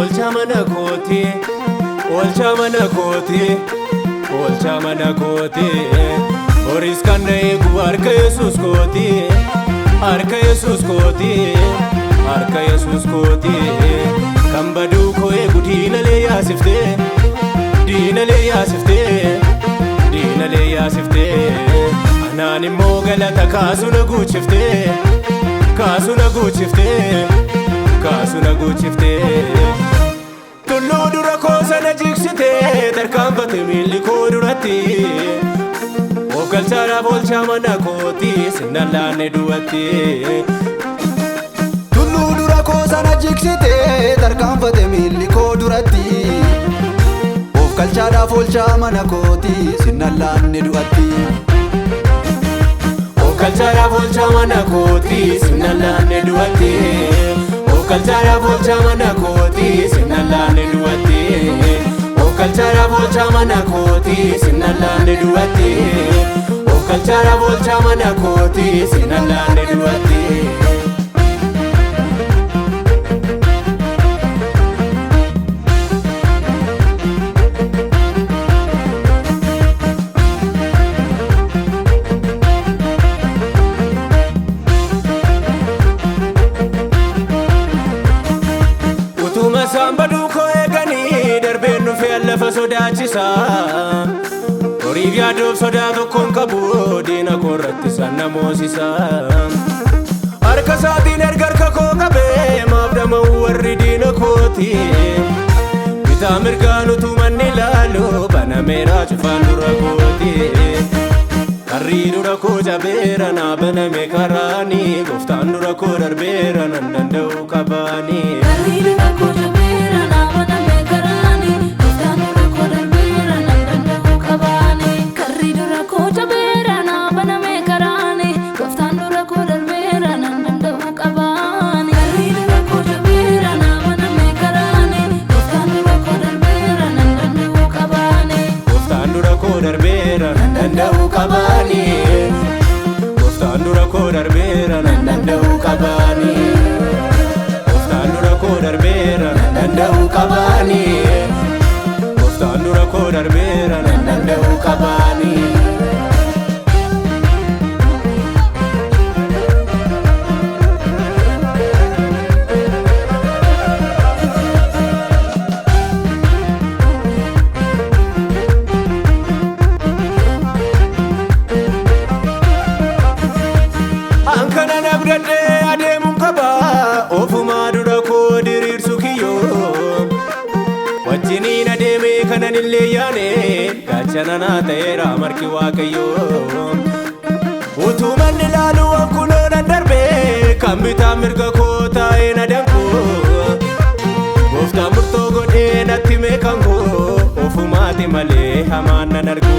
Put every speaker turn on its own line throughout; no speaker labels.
olcha mana kooti, olcha mana kooti, olcha mana kooti. Horis kan eegu harka Yesuus kooti, harka Yesuus kooti, harka Yesuus kooti. Kan baduu koo eegu diinalee yaasiftee, diinalee yaasiftee, diinalee yaasiftee. Anaan immoo galata kaasu na guuchiftee, kaasu na guuchiftee, kaasu na guuchiftee. Tulluu dura koo sana jigsitee tarkaanfate miilli koo duratti. Of galchaadhaaf olcha mana kooti sinnan laanne du'atti.
Tulluu dura koo sana jigsitee tarkaanfate miilli koo duratti. Of galchaadhaaf olcha mana kooti sinnan laanne du'atti.
Of galchaadhaaf olcha mana kooti sinnan laanne du'atti. Of galchaadhaaf olcha mana kooti sinnan laanne du'atti. Of galchaadhaaf olcha mana kooti sinnan laanne du'atti. Of galchaadhaaf olcha mana kooti sinnan laanne du'atti. Utuma sambaduu koo eeganii darbeen dhufee lafa sodaachisa. Horiif yaadoof sodaa tokkoon qabu diina koo irratti isaan na moosisa. Harka isaatiin erga harka koo qabee maaf dhama'u warri diina kooti. Bitaa mirgaan utuu manni ilaalu banameera cufaan dura kooti. Karri dura koo jabeera naa baname karaani. Gooftaan dura koo darbeera nan danda'u qabaani.
Karri dura koo jabeera naa baname karaani. Gooftaan dura koo darbeera nan danda'u qabaani. Karri dura koo jabeera naa baname karaani. Gooftaan dura koo darbeera nan danda'u qabaani. Karri dura koo jabeera naa baname karaani. Gooftaan dura koo darbeera nan danda'u qabaani.
Gooftaan dura koo darbeera nan danda'u qabaani. Gooftaan dura koo darbeera nan danda'u qabaani. Gooftaan dura koo darbeera nan danda'u qabaani. Gooftaan dura koo darbeera nan danda'u qabaani. Ankanan abdadhee adeemuun qaba ofumaa dura koo diriirsu kiyyoo. Wajjiniin adeemee kanan illee yaane gaachana naa ta'eera marki Waaqayyoo. Utuu manni ilaalu wankuloo nan darbee kan bitaa mirga koo taa'ee na danqu. Gooftaan murtoo godhee natti meeqan koo ofumaati malee hamaan nan argu.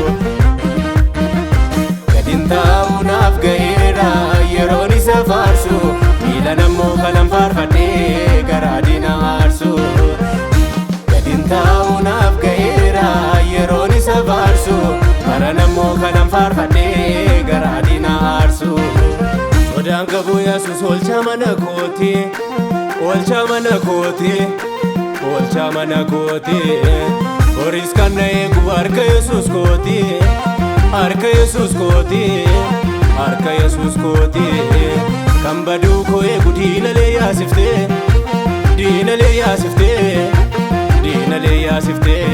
Gadin taa'u naaf ga'eera yeroon isa faarsu. Miila nammoo kanan faarfadhee garaa diina aarsu. Gadin taa'u naaf ga'eera yeroon isa faarsu. Bara nammoo kanan faarfadhee garaa diina aarsu. Sodaan qabu Yesuus olcha mana kooti, olcha mana kooti, olcha mana kooti. Horis kan eegu harka Yesuus kooti, harka Yesuus kooti, harka Yesuus kooti. Kan baduu koo eegu diinalee yaasiftee, diinalee yaasiftee, diinalee yaasiftee.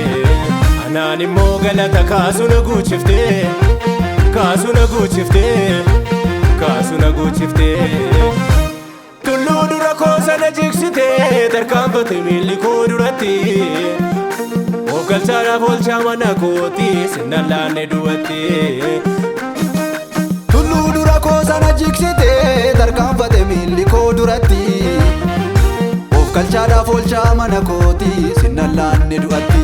Anaan immoo galata kaasu na guuchiftee, kaasu na guuchiftee, kaasu na guuchiftee. Tulluu dura koo sana jigsitee tarkaanfate miilli koo duratti. Of galchaadhaaf olcha mana kooti sinnan laanne du'atti.
Tulluu dura koo sana jigsitee tarkaanfate miilli koo duratti. Of galchaadhaaf olcha mana kooti sinnan laanne du'atti.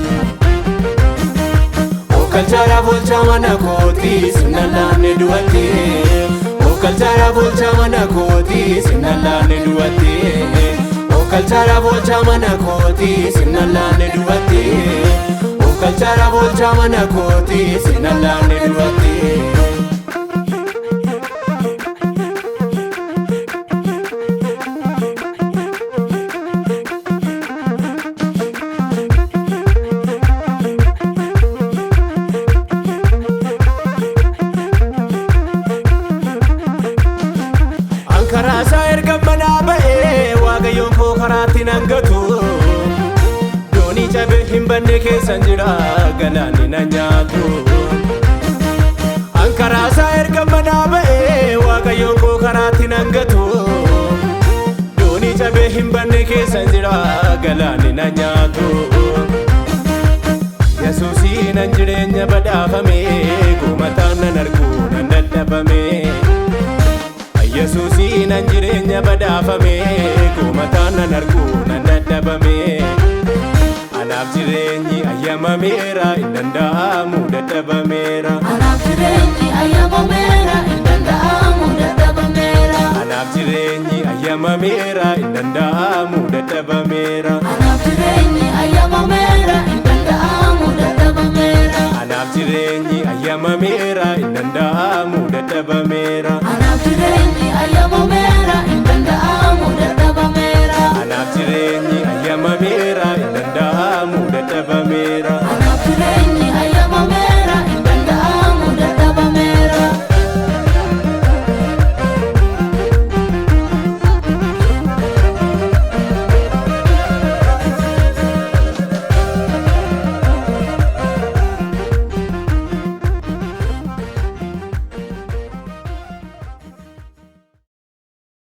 Of galchaadhaaf olcha mana kooti sinnan laanne du'atti. Of galchaadhaaf olcha mana kooti sinnan laanne du'atti. Of galchaadhaaf olcha mana kooti sinnan laanne du'atti. Of galchaadhaaf olcha mana kooti sinnan laanne du'atti. Ankaraasaa erga manaa ba'ee Waaqayyoon koo karaatti nan gatu. Doonii cabee hin banne keessan jira galaanni na nyaatu. Ankaraasaa erga manaa ba'ee Waaqayyoon koo karaatti nan gatu. Doonii cabee hin banne keessan jira galaanni na nyaatu. Yesuusiin an jireenya badhaafame kumataan nan argu nan dadhabame. Yesuusiin an jireenya badhaafame kumataan nan argu nan dadhabame. Anaaf jireenyi ayyamameera hin danda'amu dadhabameera.
Anaaf jireenyi ayyamameera hin danda'amu dadhabameera.
Anaaf jireenyi ayyamameera hin danda'amu dadhabameera.
Anaaf jireenyi ayyamameera hin danda'amu dadhabameera.
Anaaf jireenyi ayyamameera hin danda'amu dadhabameera.